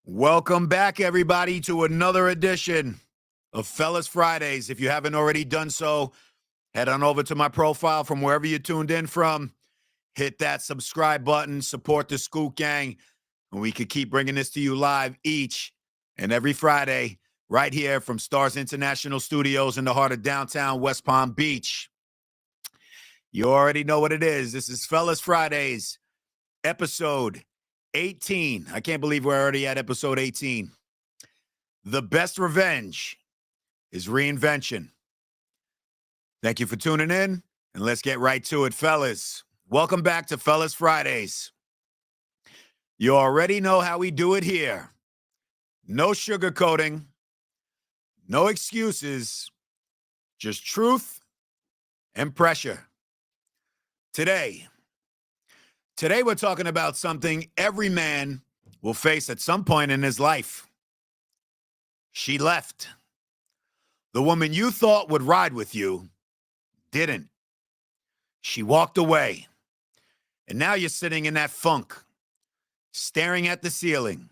Welcome back, everybody, to another edition of Fellas Fridays. If you haven't already done so, head on over to my profile from wherever you tuned in from. Hit that subscribe button, support the Scoop Gang, and we could keep bringing this to you live each and every Friday right here from Stars International Studios in the heart of downtown West Palm Beach. You already know what it is. This is Fellas Fridays, episode 18. I can't believe we're already at episode 18. The best revenge is reinvention. Thank you for tuning in, and let's get right to it, fellas. Welcome back to Fellas Fridays. You already know how we do it here. No sugarcoating, no excuses, just truth and pressure. Today we're talking about something every man will face at some point in his life. She left. The woman you thought would ride with you didn't. She walked away. And now you're sitting in that funk, staring at the ceiling,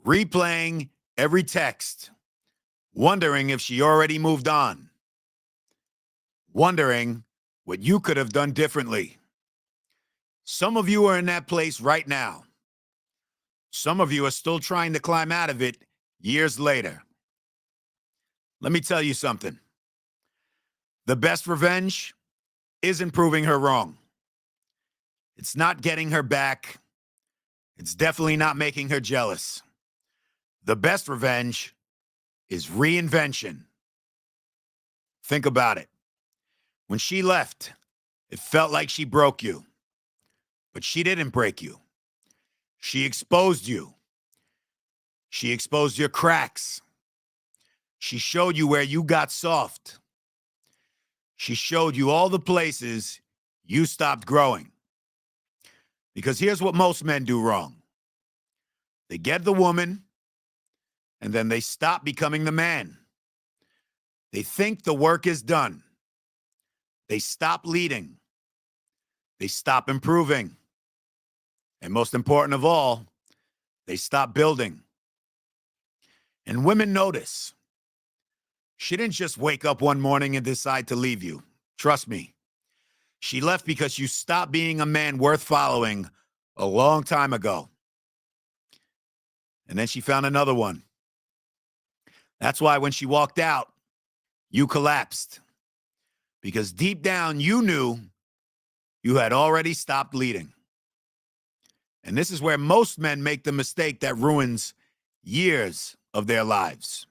replaying every text, wondering if she already moved on, wondering what you could have done differently. Some of you are in that place right now. Some of you are still trying to climb out of it years later. Let me tell you something. The best revenge isn't proving her wrong. It's not getting her back. It's definitely not making her jealous. The best revenge is reinvention. Think about it. When she left, it felt like she broke you. But she didn't break you. She exposed you. She exposed your cracks. She showed you where you got soft. She showed you all the places you stopped growing. Because here's what most men do wrong. They get the woman, and then they stop becoming the man. They think the work is done. They stop leading. They stop improving. And most important of all, they stop building. And women notice. She didn't just wake up one morning and decide to leave you. Trust me. She left because you stopped being a man worth following a long time ago. And then she found another one. That's why when she walked out, you collapsed. Because deep down, you knew you had already stopped leading. And this is where most men make the mistake that ruins years of their lives.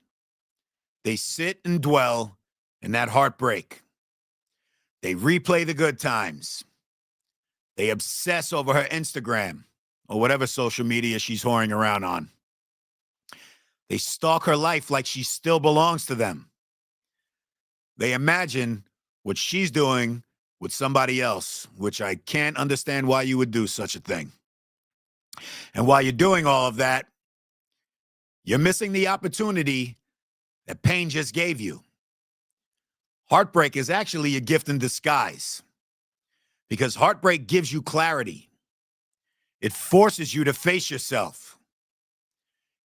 They sit and dwell in that heartbreak. They replay the good times. They obsess over her Instagram or whatever social media she's whoring around on. They stalk her life like she still belongs to them. They imagine what she's doing with somebody else, which I can't understand why you would do such a thing. And while you're doing all of that, you're missing the opportunity that pain just gave you. Heartbreak is actually a gift in disguise because heartbreak gives you clarity. It forces you to face yourself.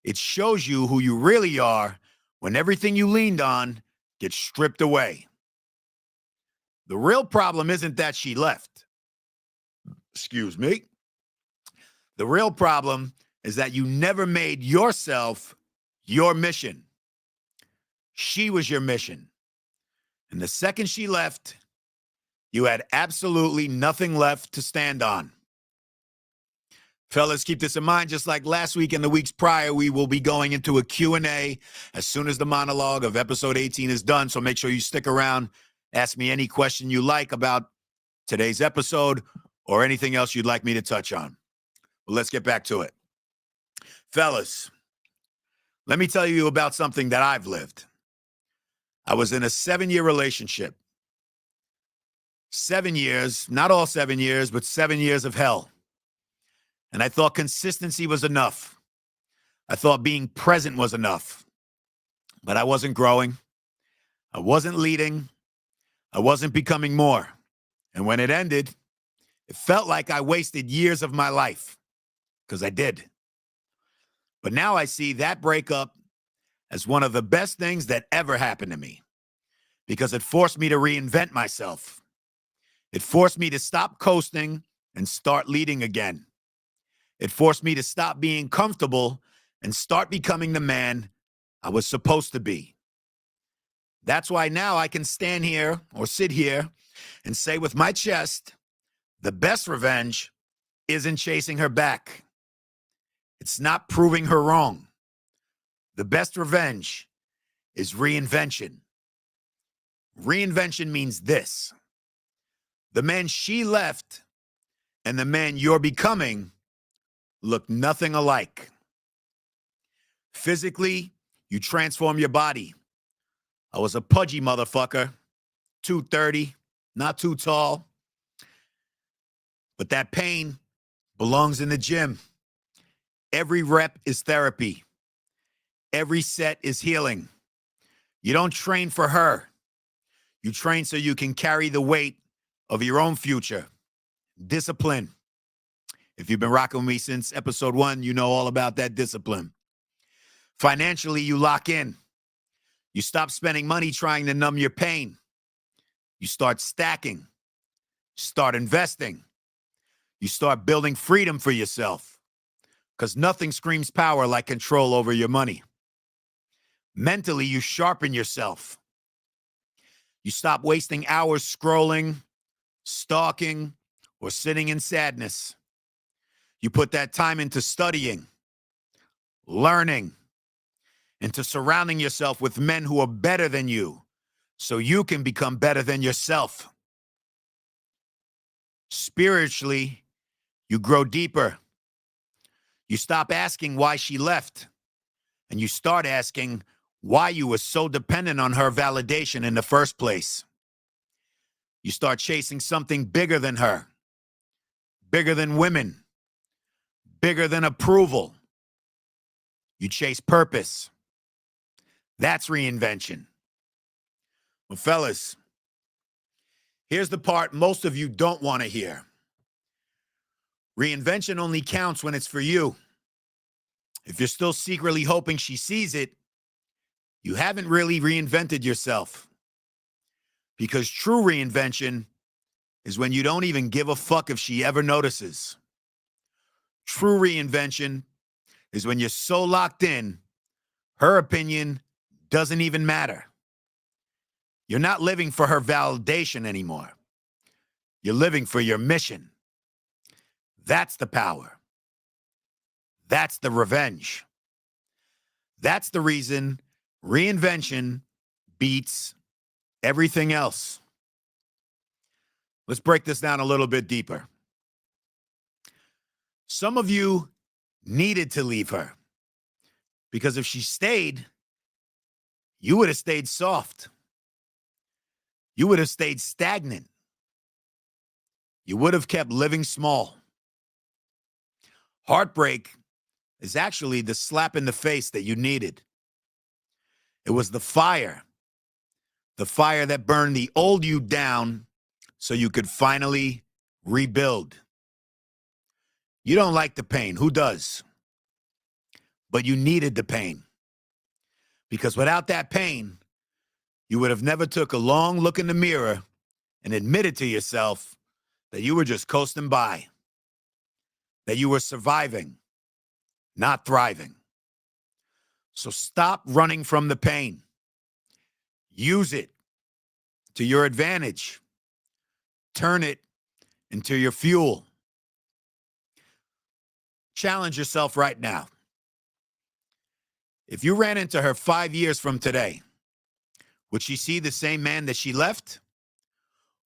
It shows you who you really are when everything you leaned on gets stripped away. The real problem isn't that she left. Excuse me. The real problem is that you never made yourself your mission. She was your mission. And the second she left, you had absolutely nothing left to stand on. Fellas, keep this in mind. Just like last week and the weeks prior, we will be going into a Q&A as soon as the monologue of episode 18 is done. So make sure you stick around. Ask me any question you like about today's episode or anything else you'd like me to touch on. Well, let's get back to it. Fellas, let me tell you about something that I've lived. I was in a 7-year relationship. 7 years, not all 7 years, but 7 years of hell. And I thought consistency was enough. I thought being present was enough. But I wasn't growing. I wasn't leading. I wasn't becoming more. And when it ended, it felt like I wasted years of my life. Because I did. But now I see that breakup as one of the best things that ever happened to me because it forced me to reinvent myself. It forced me to stop coasting and start leading again. It forced me to stop being comfortable and start becoming the man I was supposed to be. That's why now I can stand here or sit here and say with my chest, the best revenge isn't chasing her back. It's not proving her wrong. The best revenge is reinvention. Reinvention means this: the man she left and the man you're becoming look nothing alike. Physically, you transform your body. I was a pudgy motherfucker, 230, not too tall. But that pain belongs in the gym. Every rep is therapy. Every set is healing. You don't train for her. You train so you can carry the weight of your own future. Discipline. If you've been rocking with me since episode 1, you know all about that discipline. Financially, you lock in. You stop spending money trying to numb your pain. You start stacking. Start investing. You start building freedom for yourself, because nothing screams power like control over your money. Mentally, you sharpen yourself. You stop wasting hours scrolling, stalking, or sitting in sadness. You put that time into studying, learning, into surrounding yourself with men who are better than you so you can become better than yourself. Spiritually, you grow deeper. You stop asking why she left, and you start asking why you were so dependent on her validation in the first place. You start chasing something bigger than her, bigger than women, bigger than approval. You chase purpose. That's reinvention. Well, fellas, here's the part most of you don't want to hear. Reinvention only counts when it's for you. If you're still secretly hoping she sees it, you haven't really reinvented yourself. Because true reinvention is when you don't even give a fuck if she ever notices. True reinvention is when you're so locked in, her opinion doesn't even matter. You're not living for her validation anymore. You're living for your mission. That's the power. That's the revenge. That's the reason reinvention beats everything else. Let's break this down a little bit deeper. Some of you needed to leave her because if she stayed, you would have stayed soft. You would have stayed stagnant. You would have kept living small. Heartbreak is actually the slap in the face that you needed. It was the fire that burned the old you down so you could finally rebuild. You don't like the pain. Who does? But you needed the pain. Because without that pain, you would have never took a long look in the mirror and admitted to yourself that you were just coasting by, that you were surviving, not thriving. So stop running from the pain. Use it to your advantage. Turn it into your fuel. Challenge yourself right now. If you ran into her 5 years from today, would she see the same man that she left?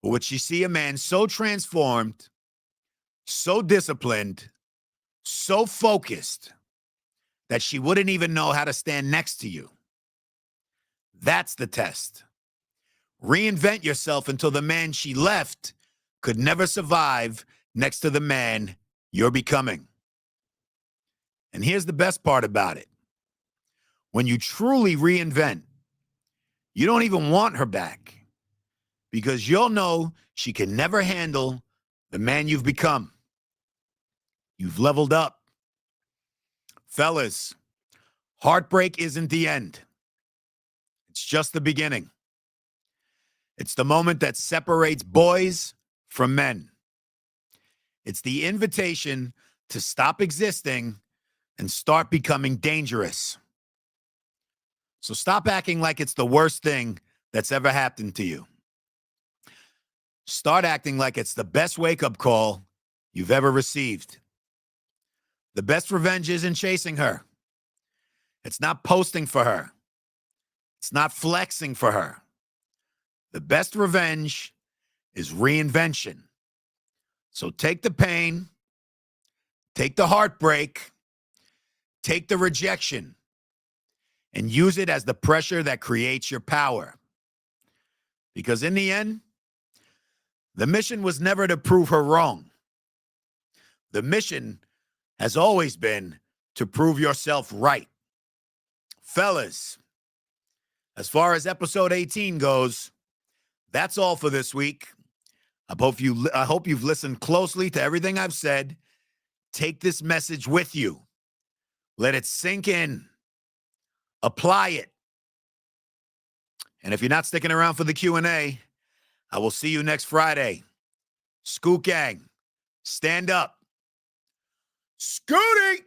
Or would she see a man so transformed, so disciplined, so focused that she wouldn't even know how to stand next to you? That's the test. Reinvent yourself until the man she left could never survive next to the man you're becoming. And here's the best part about it. When you truly reinvent, you don't even want her back because you'll know she can never handle the man you've become. You've leveled up. Fellas, Heartbreak isn't the end. It's just the beginning. It's the moment that separates boys from men. It's the invitation to stop existing and start becoming dangerous. So stop acting like it's the worst thing that's ever happened to you. Start acting like it's the best wake-up call you've ever received. The best revenge isn't chasing her. It's not posting for her. It's not flexing for her. The best revenge is reinvention. So take the pain, take the heartbreak, take the rejection, and use it as the pressure that creates your power. Because in the end, the mission was never to prove her wrong. The mission has always been to prove yourself right. Fellas, as far as episode 18 goes, that's all for this week. I hope you've listened closely to everything I've said. Take this message with you. Let it sink in. Apply it. And if you're not sticking around for the Q&A, I will see you next Friday. Scoot Gang, stand up. Scooty!